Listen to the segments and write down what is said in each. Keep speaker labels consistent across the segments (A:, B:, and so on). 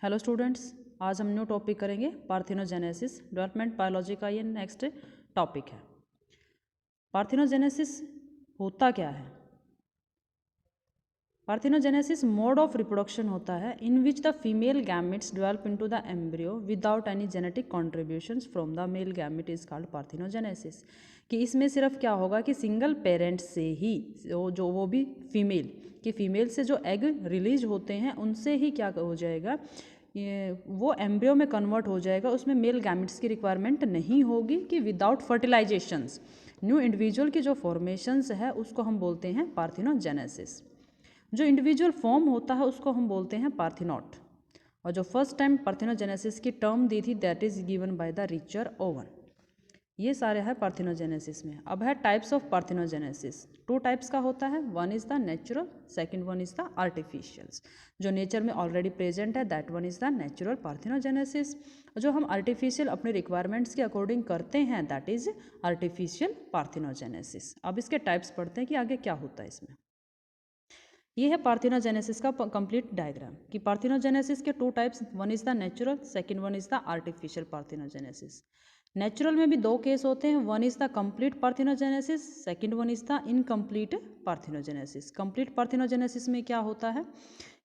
A: Hello students, आज हम new topic करेंगे पार्थिनोजेनेसिस। डेवलपमेंट बायोलॉजी का ये नेक्स्ट टॉपिक है। पार्थिनोजेनेसिस होता क्या है? पार्थिनोजेनेसिस मोड ऑफ रिप्रोडक्शन होता है in which the female gametes develop into the embryo without any genetic contributions from the male gamete is called parthenogenesis. कि इसमें सिर्फ क्या होगा कि सिंगल पेरेंट से ही जो वो भी फीमेल कि फीमेल से जो एग रिलीज होते हैं उनसे ही क्या हो जाएगा, ये वो एम्ब्रियो में कन्वर्ट हो जाएगा। उसमें मेल गैमेट्स की रिक्वायरमेंट नहीं होगी कि विदाउट फर्टिलाइजेशंस न्यू इंडिविजुअल की जो फॉर्मेशंस है उसको हम बोलते हैं पार्थिनोजेनेसिस। जो इंडिविजुअल फॉर्म होता है उसको हम बोलते हैं पार्थिनोट। और जो फर्स्ट टाइम पार्थिनोजेनेसिस की टर्म दी थी that is given by the Richard Owen. ये सारे हैं पार्थिनोजेनेसिस में। अब है types of parthenogenesis. Two types का होता है, one is the natural, second one is the artificials. जो नेचर में ऑलरेडी प्रेजेंट है that one is the natural parthenogenesis. जो हम आर्टिफिशियल अपने रिक्वायरमेंट्स के अकॉर्डिंग करते हैं दैट इज आर्टिफिशियल पार्थिनोजेनेसिस। अब इसके टाइप्स पढ़ते हैं कि आगे क्या होता है इसमें। ये है पार्थिनोजेनेसिस का कंप्लीट डायग्राम कि पार्थिनोजेनेसिस के two types, one is the natural, second one is the artificial parthenogenesis. Natural में भी दो केस होते हैं, one is the complete parthenogenesis, second one is the incomplete parthenogenesis. Complete parthenogenesis में क्या होता है,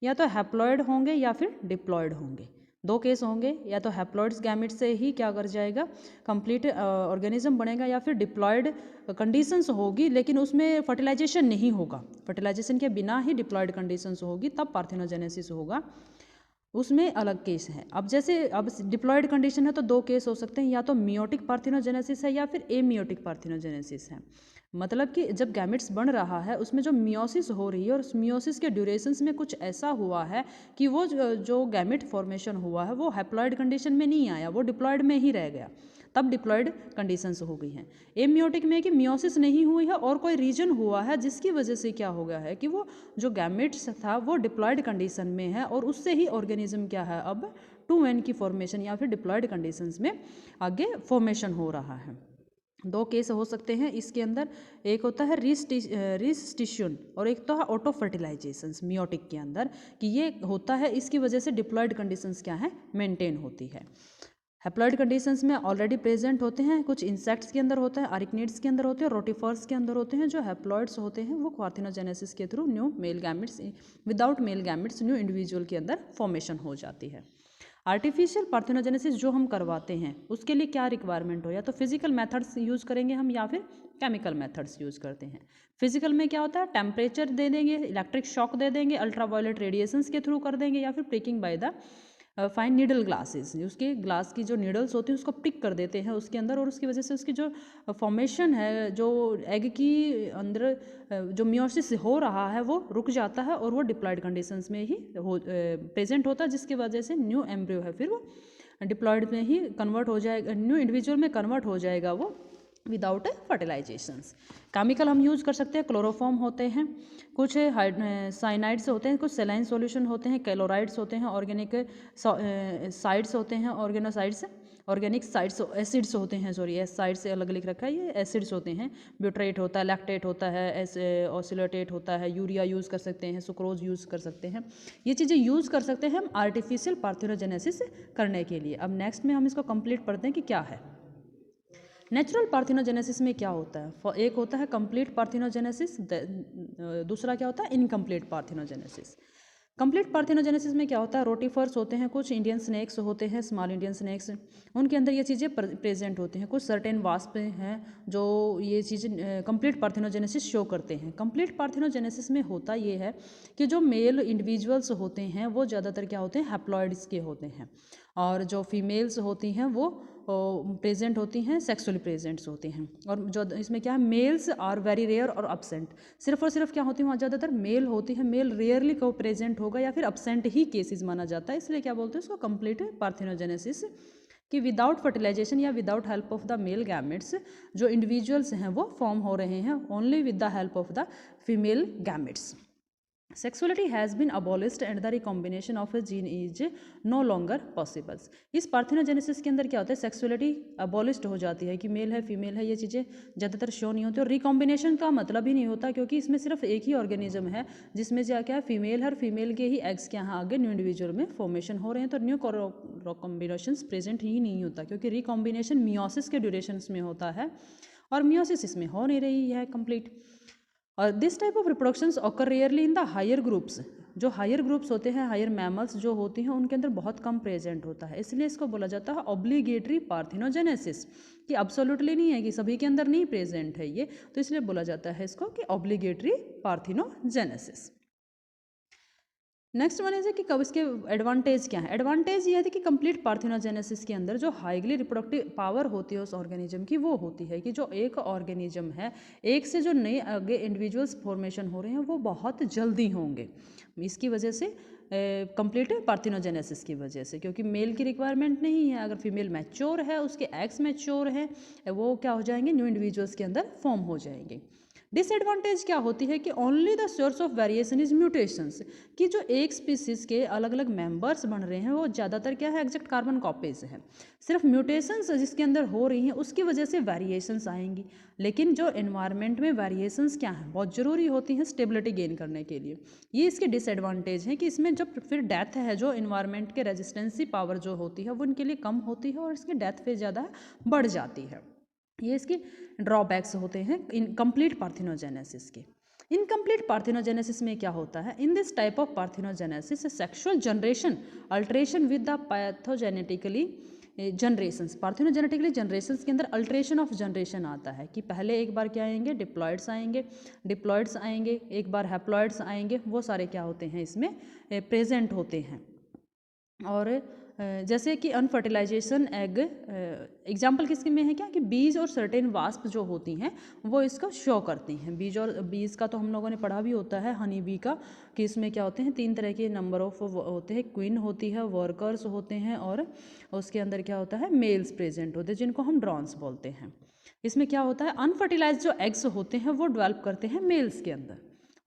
A: या तो हैप्लॉइड होंगे या फिर डिप्लॉइड होंगे। दो केस होंगे, या तो हैप्लॉइड्स गैमेट से ही क्या कर जाएगा कंप्लीट ऑर्गेनिज्म बनेगा, या फिर डिप्लॉइड कंडीशंस होगी लेकिन उसमें फर्टिलाइजेशन नहीं होगा। फर्टिलाइजेशन के बिना ही डिप्लॉइड कंडीशंस होगी तब पार्थिनोजेनेसिस होगा, उसमें अलग केस है। अब जैसे अब डिप्लॉइड कंडीशन है तो दो केस हो सकते हैं, या तो मियोटिक पार्थिनोजेनेसिस है या फिर एमियोटिक पार्थिनोजेनेसिस है। मतलब कि जब गैमेट्स बन रहा है उसमें जो मियोसिस हो रही है और उस मियोसिस के ड्यूरेशंस में कुछ ऐसा हुआ है कि वो जो गैमेट फॉर्मेशन हुआ है वो हैप्लॉइड कंडीशन में नहीं आया, वो डिप्लॉइड में ही रह गया, तब डिप्लॉइड कंडीशंस हो गई हैं। एमियोटिक में कि मियोसिस नहीं हुई है और कोई रीजन हुआ है जिसकी वजह से क्या हो गया है कि वो जो गैमेट्स था वो डिप्लॉइड कंडीशन में है और उससे ही ऑर्गेनिज्म क्या है अब 2n की फॉर्मेशन या फिर डिप्लॉइड कंडीशंस में आगे फॉर्मेशन हो रहा है। दो केस हो सकते हैं इसके अंदर, एक होता है रिस्टिशन और एक तो है ऑटो फर्टिलाइजेशन मियोटिक के अंदर, कि ये होता है इसकी वजह से डिप्लॉइड कंडीशंस क्या है मेंटेन होती है। हैप्लॉइड कंडीशंस में ऑलरेडी प्रेजेंट होते हैं, कुछ इंसेक्ट्स के अंदर होते हैं, आरिकनिड्स के अंदर होते हैं, रोटिफर्स के अंदर होते हैं। जो हैप्लॉइड्स होते हैं वो पार्थिनोजेनेसिस के through new male gametes without male gametes new individual के अंदर फॉर्मेशन हो जाती है। आर्टिफिशियल पार्थिनोजेनेसिस जो हम करवाते हैं उसके लिए क्या रिक्वायरमेंट हो, या तो फिजिकल मेथड्स यूज़ करेंगे हम या फिर केमिकल मेथड्स यूज़ करते हैं। फिजिकल में क्या होता है, टेम्परेचर दे देंगे, इलेक्ट्रिक शॉक दे देंगे, अल्ट्रावायलेट रेडिएशंस के थ्रू कर देंगे, या फिर pricking by the fine needle glasses. उसके ग्लास की जो नीडल्स होती हैं उसको पिक कर देते हैं उसके अंदर, और उसकी वजह से उसकी जो फॉर्मेशन है जो एग की अंदर जो मियोसिस हो रहा है वो रुक जाता है और वो डिप्लॉइड कंडीशंस में ही प्रेजेंट होता है, जिसकी वजह से न्यू एम्ब्रियो है फिर वो डिप्लॉइड में ही कन्वर्ट हो जाएगा, न्यू इंडिविजुअल में कन्वर्ट हो जाएगा वो विदाउट फर्टिलाइजेशंस। केमिकल हम यूज़ कर सकते हैं, क्लोरोफॉर्म होते हैं, कुछ साइनाइड्स होते हैं, कुछ सेलाइन सॉल्यूशन होते हैं, कैलोराइड्स होते हैं, ऑर्गेनिक साइड्स होते हैं, ऑर्गेनोसाइड्स ऑर्गेनिक साइड्स एसिड्स होते हैं, सॉरी एस साइड से अलग लिख रखा है, ये एसिड्स होते हैं। ब्यूट्रेट होता है, लैक्टेट होता है, ऑसिलेटेट होता है, यूरिया यूज़ कर सकते हैं, सुक्रोज यूज़ कर सकते हैं। ये चीज़ें यूज़ कर सकते हैं हम आर्टिफिशियल पार्थिनोजेनेसिस करने के लिए। अब नेक्स्ट में हम इसको कंप्लीट पढ़ते हैं कि क्या है। नेचुरल पार्थिनोजेनेसिस में क्या होता है, एक होता है कंप्लीट पार्थिनोजेनेसिस, दूसरा क्या होता है इनकम्प्लीट पार्थिनोजेनेसिस। कंप्लीट पार्थिनोजेनेसिस में क्या होता है, रोटिफर्स होते हैं, कुछ इंडियन स्नेक्स होते हैं, स्मॉल इंडियन स्नेक्स, उनके अंदर ये चीज़ें प्रेजेंट होती हैं। कुछ सर्टेन वास्प हैं जो ये चीज़ें कंप्लीट पार्थिनोजेनेसिस शो करते हैं। कंप्लीट पार्थिनोजेनेसिस में होता ये है कि जो मेल इंडिविजुअल्स होते हैं वो ज़्यादातर क्या होते हैं हैप्लॉइड्स के होते हैं, और जो फीमेल्स होती हैं वो प्रेजेंट होती हैं सेक्सुअली प्रेजेंट्स होती हैं। और जो इसमें क्या है, मेल्स आर वेरी रेयर और अपसेंट, सिर्फ और सिर्फ क्या होती है वहाँ ज़्यादातर मेल होती है, मेल रेयरली को प्रेजेंट होगा या फिर अपसेंट ही केसेस माना जाता है, इसलिए क्या बोलते हैं उसको कंप्लीट पार्थिनोजेनेसिस, कि विदाउट फर्टिलाइजेशन या without help of the male gametes जो इंडिविजुअल्स हैं वो फॉर्म हो रहे हैं only with the help of the female gametes. Sexuality has been abolished and the recombination of a gene is no longer possibles. इस parthenogenesis के अंदर क्या होता है, सेक्सुअलिटी अबॉलिस्ड हो जाती है कि मेल है फीमेल है ये चीज़ें ज़्यादातर शो नहीं होती, और रिकॉम्बिनेशन का मतलब ही नहीं होता क्योंकि इसमें सिर्फ एक ही ऑर्गेनिज्म है जिसमें क्या है फीमेल है और फीमेल के ही एग्स के यहाँ आगे न्यू इंडिविजुअल में फॉर्मेशन हो रहे हैं, तो न्यू कॉम्बिनेशन प्रेजेंट ही नहीं होता क्योंकि रिकॉम्बिनेशन मियोसिस के ड्यूरेशंस में होता है और मियोसिस इसमें हो नहीं रही है कंप्लीट। और this type of reproductions occur rarely in the higher groups. जो हायर ग्रुप्स होते हैं, हायर मैमल्स जो होती हैं उनके अंदर बहुत कम प्रेजेंट होता है, इसलिए इसको बोला जाता है ऑब्लिगेटरी पार्थिनोजेनेसिस, कि अब्सोल्युटली नहीं है कि सभी के अंदर नहीं प्रेजेंट है ये, तो इसलिए बोला जाता है इसको कि ऑब्लिगेटरी पार्थिनोजेनेसिस। नेक्स्ट वन है कि कब इसके एडवांटेज क्या है। एडवांटेज ये है कि कंप्लीट पार्थिनोजेनेसिस के अंदर जो हाईली रिप्रोडक्टिव पावर होती है उस ऑर्गेनिज्म की, वो होती है कि जो एक ऑर्गेनिज्म है, एक से जो नए आगे इंडिविजुअल्स फॉर्मेशन हो रहे हैं वो बहुत जल्दी होंगे, इसकी वजह से कंप्लीट पार्थिनोजेनेसिस की वजह से, क्योंकि मेल की रिक्वायरमेंट नहीं है। अगर फीमेल मैच्योर है, उसके एग्स मैच्योर है, वो क्या हो जाएंगे, न्यू इंडिविजुअल्स के अंदर फॉर्म हो जाएंगे। डिसएडवांटेज क्या होती है कि only the source of variation is mutations, कि जो एक स्पीसीज के अलग अलग मेंबर्स बन रहे हैं वो ज़्यादातर क्या है, एग्जैक्ट कार्बन कॉपीज है। सिर्फ म्यूटेशंस जिसके अंदर हो रही हैं उसकी वजह से वेरिएशंस आएंगी, लेकिन जो एनवायरनमेंट में वेरिएशंस क्या है, बहुत ज़रूरी होती हैं स्टेबिलिटी गेन करने के लिए। ये इसके डिसएडवांटेज हैं कि इसमें जब फिर डेथ है, जो एनवायरनमेंट के रेजिस्टेंसी पावर जो होती है वो उनके लिए कम होती है और इसकी डेथ फिर ज़्यादा बढ़ जाती है। ये इसकी ड्रॉबैक्स होते हैं इनकम्प्लीट पार्थिनोजेनेसिस के। इनकम्प्लीट पार्थिनोजेनेसिस में क्या होता है, in this type of parthenogenesis sexual generation alteration with the pathogenetically generations, parthenogenetically generations के अंदर अल्ट्रेशन ऑफ जनरेशन आता है कि पहले एक बार क्या आएंगे, डिप्लॉइड्स आएंगे, एक बार हैप्लॉइड्स आएंगे, वो सारे क्या होते हैं इसमें प्रेजेंट होते हैं। और जैसे कि अनफर्टिलाइजेशन एग, एग्जाम्पल किसके में है क्या, कि बीज और सर्टेन वास्प जो होती हैं वो इसको शो करती हैं। बीज का तो हम लोगों ने पढ़ा भी होता है, हनी बी का, कि इसमें क्या होते हैं 3 तरह के नंबर ऑफ होते हैं, क्वीन होती है, वर्कर्स होते हैं, और उसके अंदर क्या होता है मेल्स प्रेजेंट होते हैं जिनको हम ड्रॉन्स बोलते हैं। इसमें क्या होता है, अनफर्टिलाइज जो एग्स होते हैं वो डेवलप करते हैं मेल्स के अंदर,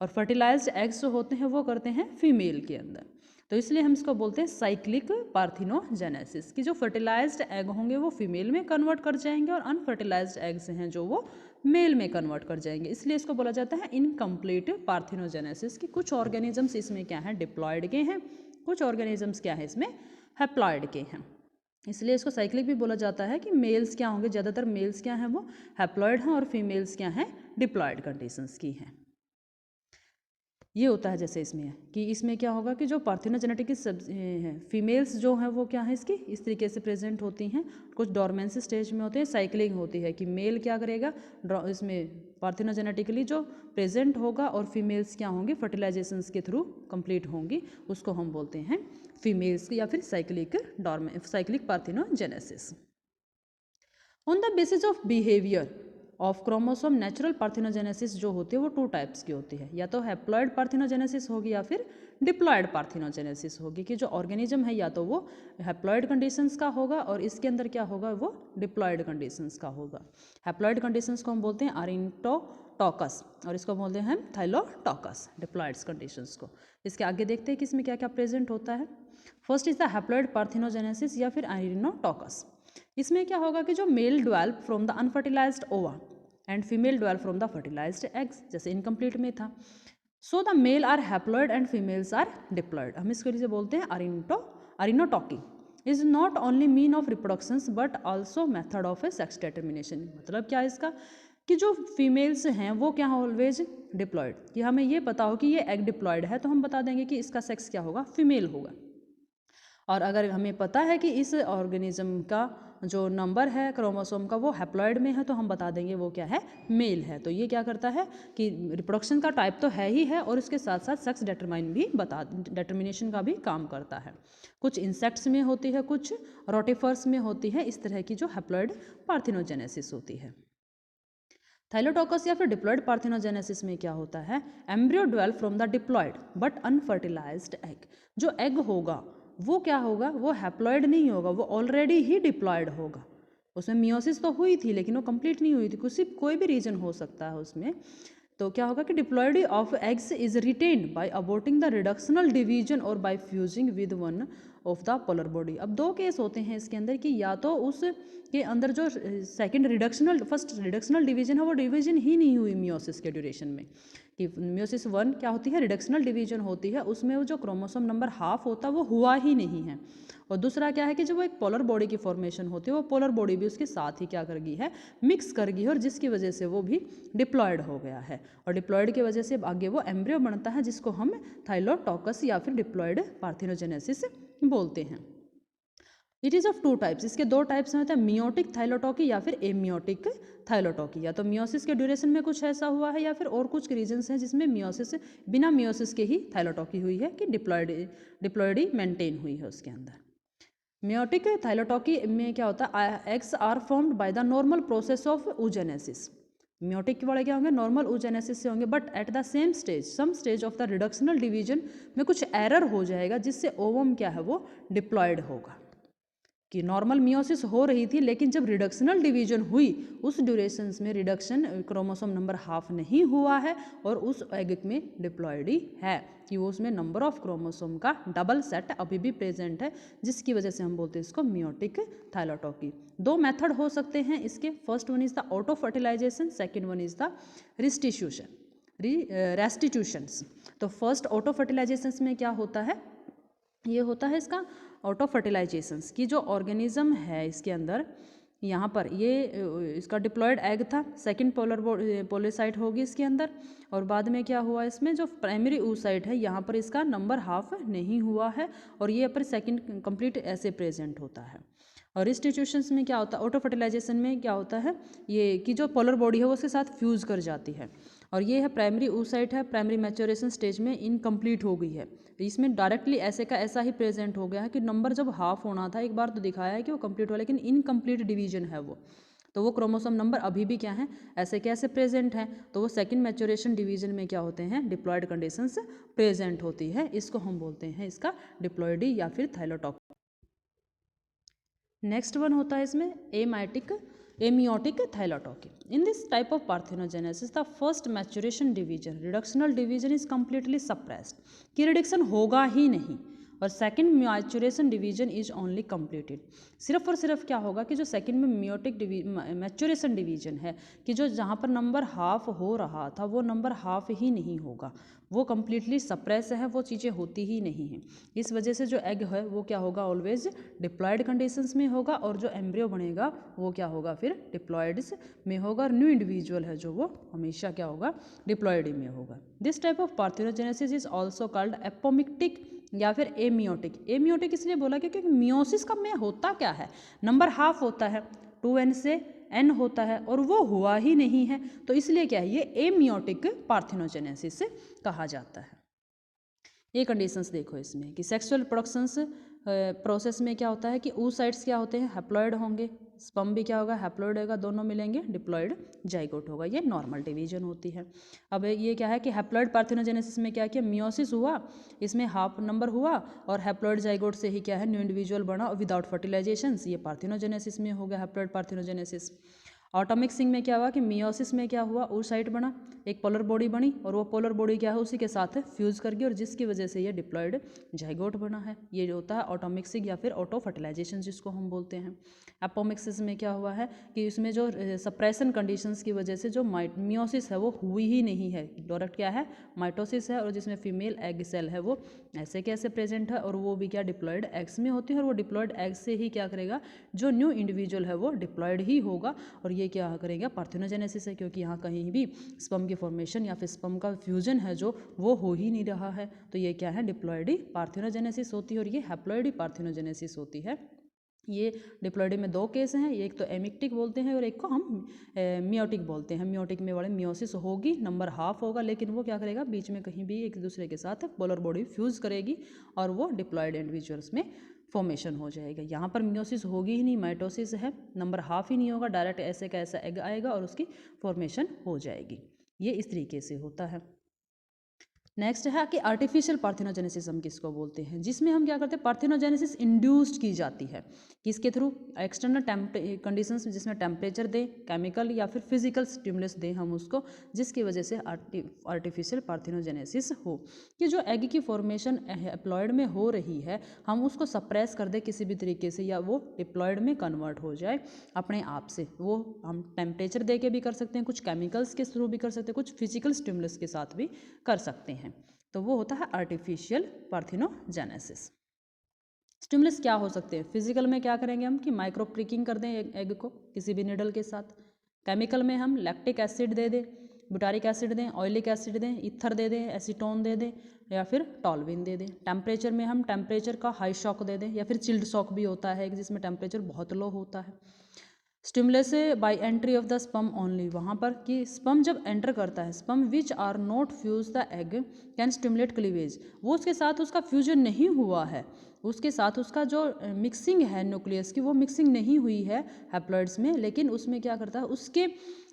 A: और फर्टिलाइज्ड एग्स जो होते हैं वो करते हैं फीमेल के अंदर। तो इसलिए हम इसको बोलते हैं साइक्लिक पार्थिनोजेनेसिस, कि जो फर्टिलाइज्ड एग होंगे वो फीमेल में कन्वर्ट कर जाएंगे और अनफर्टिलाइज्ड एग्स हैं जो वो मेल में कन्वर्ट कर जाएंगे, इसलिए इसको बोला जाता है इनकम्प्लीट पार्थिनोजेनेसिस। कि कुछ ऑर्गेनिजम्स इसमें क्या हैं, डिप्लॉयड के हैं, कुछ ऑर्गेनिजम्स क्या है इसमें हैप्लॉयड के हैं, इसलिए इसको साइक्लिक भी बोला जाता है। कि मेल्स क्या होंगे, ज़्यादातर मेल्स क्या हैं वो हैप्लॉयड हैं और फीमेल्स क्या हैं डिप्लॉयड कंडीशंस की हैं। ये होता है जैसे इसमें है कि इसमें क्या होगा कि जो पार्थिनोजेनेटिक सब हैं फीमेल्स जो हैं वो क्या है इसकी इस तरीके से प्रेजेंट होती हैं, कुछ डोरमेंसी स्टेज में होते हैं, साइक्लिंग होती है कि मेल क्या करेगा इसमें पार्थिनोजेनेटिकली जो प्रेजेंट होगा और फीमेल्स क्या होंगी फर्टिलाइजेशंस के थ्रू कंप्लीट होंगी, उसको हम बोलते हैं फीमेल्स या फिर cyclic parthenogenesis. On the basis of behaviour of chromosome natural parthenogenesis जो होती है वो 2 टाइप्स की होती है, या तो हैप्लॉयड पार्थिनोजेनेसिस होगी या फिर डिप्लॉयड पार्थिनोजेनेसिस होगी, कि जो ऑर्गेनिज्म है या तो वो हैप्लॉयड कंडीशंस का होगा और इसके अंदर क्या होगा वो डिप्लॉयड कंडीशंस का होगा। हैप्लॉयड कंडीशंस को हम बोलते हैं अरिनोटोकस और इसको बोलते हैं हम थाइलोटोकस, डिप्लॉयड कंडीशंस को। इसके आगे देखते हैं कि इसमें क्या क्या प्रेजेंट होता है। First is the haploid parthenogenesis या फिर अरिनोटोकस। इसमें क्या होगा कि जो male develop from the unfertilised ova and female develop from the fertilised eggs, जैसे इनकम्प्लीट में था। So the male are haploid and females are diploid. हम इसके लिए बोलते हैं arrhenotoky is not only mean of reproductions but also method of a sex determination. मतलब क्या है इसका, कि जो फीमेल्स हैं वो क्या ऑलवेज डिप्लॉयड, कि हमें ये पता हो कि ये एग डिप्लॉयड है तो हम बता देंगे कि इसका सेक्स क्या होगा, फीमेल होगा। और अगर हमें पता है कि इस ऑर्गेनिज्म का जो नंबर है क्रोमोसोम का वो हैप्लॉयड में है तो हम बता देंगे वो क्या है, मेल है। तो ये क्या करता है कि रिप्रोडक्शन का टाइप तो है ही है और उसके साथ साथ सेक्स डिटर्मिनेशन का भी काम करता है। कुछ इंसेक्ट्स में होती है, कुछ रोटिफर्स में होती है, इस तरह की जो हैप्लॉयड पार्थिनोजेनेसिस होती है। थाइलोटोकस या फिर डिप्लॉयड पार्थिनोजेनेसिस में क्या होता है, embryo develop from the diploid but unfertilized egg. जो एग होगा वो क्या होगा, वो हैप्लॉयड नहीं होगा, वो ऑलरेडी ही डिप्लॉयड होगा। उसमें मियोसिस तो हुई थी लेकिन वो कंप्लीट नहीं हुई थी, कोई भी रीजन हो सकता है उसमें, तो क्या होगा कि diploidy of eggs is retained by aborting the reductional division और by fusing with one of the polar body. अब दो केस होते हैं इसके अंदर कि या तो उस के अंदर जो second reductional first reductional division है वो डिवीजन ही नहीं हुई मियोसिस के ड्यूरेशन में, कि मियोसिस 1 क्या होती है, रिडक्शनल डिवीजन होती है, उसमें वो जो क्रोमोसोम नंबर हाफ होता है वो हुआ ही नहीं है। और दूसरा क्या है कि जब वो एक पोलर बॉडी की फॉर्मेशन होती है वो पोलर बॉडी भी उसके साथ ही क्या कर गई है, मिक्स कर गई है, और जिसकी वजह से वो भी डिप्लॉयड हो गया है। और डिप्लॉयड की वजह से आगे वो एम्ब्रियो बनता है जिसको हम थाइलोटॉकस या फिर डिप्लॉयड पार्थिनोजेनेसिस बोलते हैं। It is of two types, इसके दो टाइप्स में होता है, मियोटिक थाइलोटॉकी या फिर एमियोटिक थाइलोटॉकी। या तो मियोसिस के ड्यूरेशन में कुछ ऐसा हुआ है या फिर और कुछ रीजन्स हैं जिसमें मियोसिस बिना मियोसिस के ही थाइलोटॉकी हुई है, कि डिप्लॉयडी मेंटेन हुई है उसके अंदर। मियोटिक थाइलोटॉकी में क्या होता है, eggs are formed by the normal process of oogenesis। Meiotic वाले क्या होंगे, नॉर्मल oogenesis से होंगे, but at the same stage some stage of the reductional division में कुछ एरर हो जाएगा जिससे ओवम क्या है वो डिप्लॉयड होगा। कि नॉर्मल मियोसिस हो रही थी लेकिन जब रिडक्शनल डिवीजन हुई उस ड्यूरेशंस में रिडक्शन क्रोमोसोम नंबर हाफ नहीं हुआ है और उस एग में डिप्लॉयडी है, कि वो उसमें नंबर ऑफ क्रोमोसोम का डबल सेट अभी भी प्रेजेंट है, जिसकी वजह से हम बोलते हैं इसको मियोटिक थाइलोटॉकी। दो मेथड हो सकते हैं इसके, first one is the auto fertilisation, second one is the restitutions. तो फर्स्ट ऑटो फर्टिलाइजेशन में क्या होता है, ये होता है इसका ऑटो फर्टिलाइजेशंस की जो ऑर्गेनिज्म है इसके अंदर, यहाँ पर ये इसका डिप्लॉयड एग था, सेकंड पोलोसाइट होगी इसके अंदर, और बाद में क्या हुआ इसमें जो प्राइमरी oocyte है यहाँ पर इसका नंबर हाफ नहीं हुआ है और ये पर सेकंड कंप्लीट ऐसे प्रेजेंट होता है। और रिस्टिट्यूशंस में क्या होता है, ऑटो फर्टिलाइजेशन में क्या होता है, ये कि जो पोलर बॉडी है वो उसके साथ फ्यूज़ कर जाती है, और ये है प्राइमरी oocyte है, प्राइमरी मैच्योरेशन स्टेज में इनकम्प्लीट हो गई है, इसमें डायरेक्टली ऐसे का ऐसा ही प्रेजेंट हो गया है कि नंबर जब हाफ होना था, एक बार तो दिखाया है कि वो कंप्लीट हुआ लेकिन इनकम्प्लीट डिवीजन है वो, तो वो क्रोमोसोम नंबर अभी भी क्या है ऐसे कैसे प्रेजेंट है, तो वो सेकंड मैच्योरेशन डिवीजन में क्या होते हैं, डिप्लॉयड कंडीशंस प्रेजेंट होती है, इसको हम बोलते हैं इसका डिप्लॉयडी या फिर थाइलोटॉकी। नेक्स्ट वन होता है इसमें ameiotic thelytoky. In this type of parthenogenesis the first maturation division reductional division is completely suppressed, कि रिडक्शन होगा ही नहीं, और second maturation division is only completed. सिर्फ और सिर्फ क्या होगा कि जो सेकंड में मियोटिक मैच्योरेशन डिवीजन है, कि जो जहाँ पर नंबर हाफ हो रहा था वो नंबर हाफ ही नहीं होगा, वो कम्प्लीटली सप्रेस है, वो चीज़ें होती ही नहीं हैं। इस वजह से जो एग है वो क्या होगा, ऑलवेज डिप्लॉयड कंडीशंस में होगा, और जो एम्ब्रियो बनेगा वो क्या होगा फिर डिप्लॉयड्स में होगा, और न्यू इंडिविजुअल है जो वो हमेशा क्या होगा डिप्लॉयड में होगा। This type of parthenogenesis is also called apomictic या फिर एमियोटिक। एमियोटिक इसलिए बोला क्योंकि मियोसिस का में होता क्या है, नंबर हाफ होता है, 2n से n होता है, और वो हुआ ही नहीं है, तो इसलिए क्या है ये एमियोटिक पार्थेनोजेनेसिस कहा जाता है। ये कंडीशंस देखो इसमें कि सेक्सुअल प्रोडक्शंस प्रोसेस में क्या होता है कि oocytes क्या होते हैं, हैप्लॉयड होंगे, स्पर्म भी क्या होगा हैप्लॉयड होगा, दोनों मिलेंगे डिप्लॉयड जाइगोट होगा, ये नॉर्मल डिवीजन होती है। अब ये क्या है कि हैप्लॉयड पार्थेनोजेनेसिस में क्या किया, मियोसिस हुआ, इसमें हाफ नंबर हुआ, और हैप्लॉयड जाइगोट से ही क्या है न्यू इंडिविजुअल बना विदाउट फर्टिलाइजेशन, ये पार्थेनोजेनेसिस में हो गया हैप्लॉयड पार्थेनोजेनेसिस। ऑटोमिक्सिंग में क्या हुआ कि मियोसिस में क्या हुआ, oocyte बना, एक पोलर बॉडी बनी, और वो पोलर बॉडी क्या है उसी के साथ फ्यूज़ कर गई, और जिसकी वजह से ये डिप्लॉयड जाइगोट बना है। ये जो होता है ऑटोमिक्सिंग या फिर ऑटो फर्टिलाइजेशन जिसको हम बोलते हैं। एपोमिक्सिस में क्या हुआ है कि इसमें जो सप्रेशन कंडीशंस की वजह से जो मियोसिस है वो हुई ही नहीं है, डायरेक्ट क्या है माइटोसिस है, और जिसमें फीमेल एग सेल है वो ऐसे कैसे प्रेजेंट है, और वो भी क्या डिप्लॉयड एग्स में होती है, और वो डिप्लॉयड एग्स से ही क्या करेगा, जो न्यू इंडिविजुअल है वो डिप्लॉयड ही होगा, और ये क्या करेगा पार्थेनोजेनेसिस है, क्योंकि यहाँ कहीं भी स्पर्म की फॉर्मेशन या फिर स्पर्म का फ्यूजन है जो वो हो ही नहीं रहा है, तो ये क्या है डिप्लॉयडी पार्थेनोजेनेसिस होती है, और ये हैप्लॉयडी पार्थेनोजेनेसिस होती है। ये डिप्लॉयडी में दो केस हैं, एक तो एमिक्टिक बोलते हैं और एक को हम मियोटिक बोलते हैं। मियोटिक में वाले मियोसिस होगी, नंबर हाफ होगा, लेकिन वो क्या करेगा बीच में कहीं भी एक दूसरे के साथ पोलर बॉडी फ्यूज़ करेगी, और वो डिप्लॉयड इंडिविजुअल्स में फॉर्मेशन हो जाएगा। यहाँ पर मियोसिस होगी ही नहीं, माइटोसिस है, नंबर हाफ ही नहीं होगा, डायरेक्ट ऐसे का ऐसा एग आएगा और उसकी फॉर्मेशन हो जाएगी। ये इस तरीके से होता है। नेक्स्ट है कि आर्टिफिशियल पार्थिनोजेनेसिस हम किसको बोलते हैं, जिसमें हम क्या करते हैं, पार्थिनोजेनेसिस इंड्यूस्ड की जाती है किसके थ्रू, एक्सटर्नल कंडीशंस जिसमें टेम्परेचर दें, केमिकल या फिर फिजिकल स्टिमुलस दें हम उसको, जिसकी वजह से आर्टिफिशियल पार्थिनोजेनेसिस हो। कि जो एग की फॉर्मेशन एप्लॉयड में हो रही है हम उसको सप्रेस कर दें किसी भी तरीके से, या वो डिप्लॉयड में कन्वर्ट हो जाए अपने आप से, वो हम टेम्परेचर दे के भी कर सकते हैं, कुछ केमिकल्स के थ्रू भी कर सकते हैं, कुछ फिजिकल स्टिमुलस के साथ भी कर सकते हैं। तो वो होता है आर्टिफिशियल पार्थिनोजेनेसिस। स्टिमुलस क्या हो सकते हैं, फिजिकल में क्या करेंगे हम कि माइक्रो प्रिकिंग कर दें एग को किसी भी निडल के साथ, केमिकल में हम लैक्टिक एसिड दे दें, बुटारिक एसिड दें, ऑयलिक एसिड दें, ईथर दे दें, एसीटोन दे दें, या फिर टॉल्विन दे दें। टेम्परेचर में हम टेम्परेचर का हाई शॉक दे दें, या फिर चिल्ड शॉक भी होता है जिसमें टेम्परेचर बहुत लो होता है। Stimulus by entry of the sperm only, वहाँ पर कि स्पर्म जब एंटर करता है, sperm which are not fuse the egg can stimulate cleavage, वो उसके साथ उसका फ्यूजन नहीं हुआ है, उसके साथ उसका जो मिक्सिंग है न्यूक्लियस की वो मिक्सिंग नहीं हुई है हैप्लॉइड्स में, लेकिन उसमें क्या करता है उसके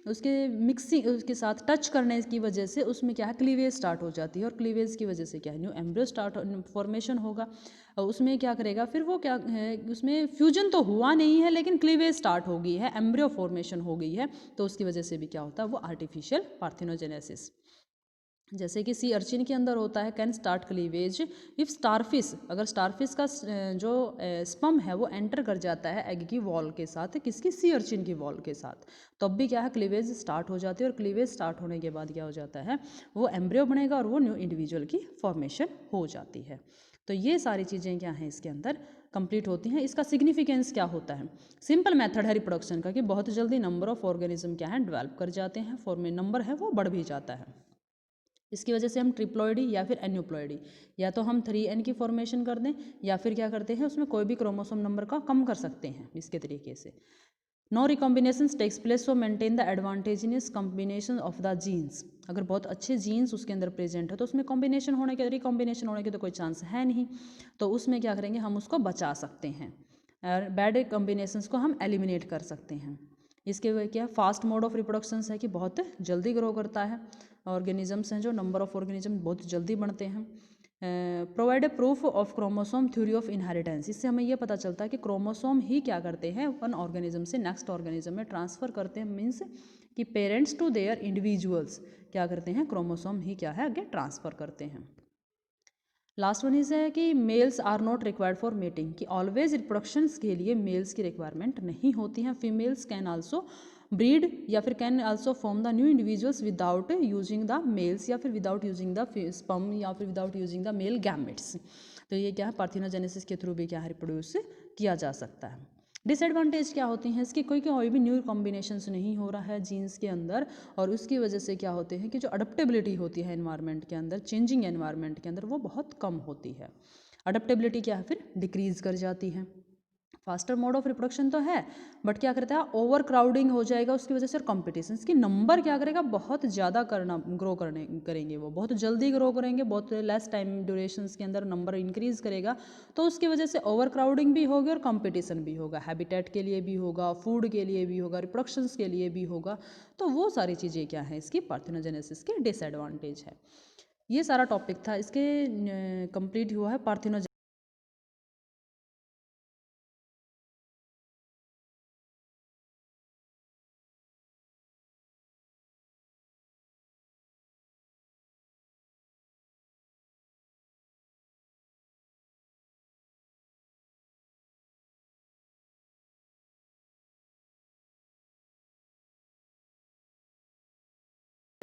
A: उसके मिक्सिंग उसके साथ टच करने की वजह से उसमें क्या है क्लीवेज स्टार्ट हो जाती है, और क्लीवेज की वजह से क्या है न्यू एम्ब्रियो स्टार्ट फॉर्मेशन होगा। और उसमें क्या करेगा फिर वो क्या है, उसमें फ्यूजन तो हुआ नहीं है लेकिन क्लीवेज स्टार्ट हो गई है, एम्ब्रियो फॉर्मेशन हो गई है, तो उसकी वजह से भी क्या होता है वो आर्टिफिशियल पार्थिनोजेनेसिस। जैसे कि सी अर्चिन के अंदर होता है can start cleavage if starfish, अगर स्टारफिश का जो स्पर्म है वो एंटर कर जाता है एग की वॉल के साथ, किसकी, सी अर्चिन की वॉल के साथ, तब भी क्या है क्लीवेज स्टार्ट हो जाती है, और क्लीवेज स्टार्ट होने के बाद क्या हो जाता है वो एम्ब्रियो बनेगा और वो न्यू इंडिविजुअल की फॉर्मेशन हो जाती है। तो ये सारी चीज़ें क्या हैं इसके अंदर कंप्लीट होती हैं। इसका सिग्निफिकेंस क्या होता है, सिंपल मेथड है रिप्रोडक्शन का कि बहुत जल्दी नंबर ऑफ ऑर्गेनिज्म क्या है डेवलप कर जाते हैं, फॉर्म नंबर है वो बढ़ भी जाता है। इसकी वजह से हम ट्रिप्लॉइडी या फिर एन्यूप्लॉइडी, या तो हम 3n की फॉर्मेशन कर दें, या फिर क्या करते हैं उसमें कोई भी क्रोमोसोम नंबर का कम कर सकते हैं इसके तरीके से। No recombination takes place so maintain the advantageous combination of the genes, अगर बहुत अच्छे जीन्स उसके अंदर प्रेजेंट है तो उसमें कॉम्बिनेशन होने के रिकॉम्बिनेशन होने के तो कोई चांस है नहीं, तो उसमें क्या करेंगे हम उसको बचा सकते हैं, और बैड कॉम्बिनेशंस को हम एलिमिनेट कर सकते हैं। इसके वजह क्या फास्ट मोड ऑफ रिप्रोडक्शंस है कि बहुत जल्दी ग्रो करता है, ऑर्गेनिजम्स हैं जो नंबर ऑफ ऑर्गेनिज्म बहुत जल्दी बढ़ते हैं। Provide a proof of chromosome theory of inheritance, इससे हमें यह पता चलता है कि क्रोमोसोम ही क्या करते हैं वन ऑर्गेनिज्म से नेक्स्ट ऑर्गेनिज्म में ट्रांसफ़र करते हैं, मीन्स कि पेरेंट्स टू देयर इंडिविजुअल्स क्या करते हैं क्रोमोसोम ही क्या है आगे ट्रांसफ़र करते हैं। लास्ट वन इज है कि males are not required for mating, कि ऑलवेज रिप्रोडक्शंस के लिए मेल्स की रिक्वायरमेंट नहीं होती हैं, फीमेल्स कैन आल्सो ब्रीड या फिर can also form the new individuals without using the mails, या फिर विदाउट यूजिंग द स्पर्म, या फिर without using the male gametes. तो ये क्या है पार्थिनोजेनेसिस के थ्रू भी क्या है रिप्रोड्यूस किया जा सकता है। डिसएडवांटेज क्या होती हैं इसकी, कोई भी न्यू कॉम्बिनेशंस नहीं हो रहा है जीन्स के अंदर, और उसकी वजह से क्या होते हैं कि जो अडेप्टेबिलिटी होती है एनवायरनमेंट के अंदर, चेंजिंग एनवायरनमेंट के अंदर वो बहुत कम होती है। अडेप्टेबिलिटी क्या है फिर डिक्रीज कर जाती है। फास्टर मोड ऑफ रिप्रोडक्शन तो है बट क्या करता है ओवर क्राउडिंग हो जाएगा उसकी वजह से, और कॉम्पिटिशन की नंबर क्या करेगा बहुत ज़्यादा करेंगे, वो बहुत जल्दी ग्रो करेंगे, बहुत लेस टाइम ड्यूरेशंस के अंदर नंबर इंक्रीज करेगा, तो उसकी वजह से ओवर क्राउडिंग भी होगी और कंपटीशन भी होगा, हैबिटेट के लिए भी होगा, फूड के लिए भी होगा, रिप्रोडक्शंस के लिए भी होगा। तो वो सारी चीज़ें क्या है इसकी पार्थिनोजेनेसिस के डिसएडवांटेज है। ये सारा टॉपिक था इसके कंप्लीट हुआ है पार्थिनो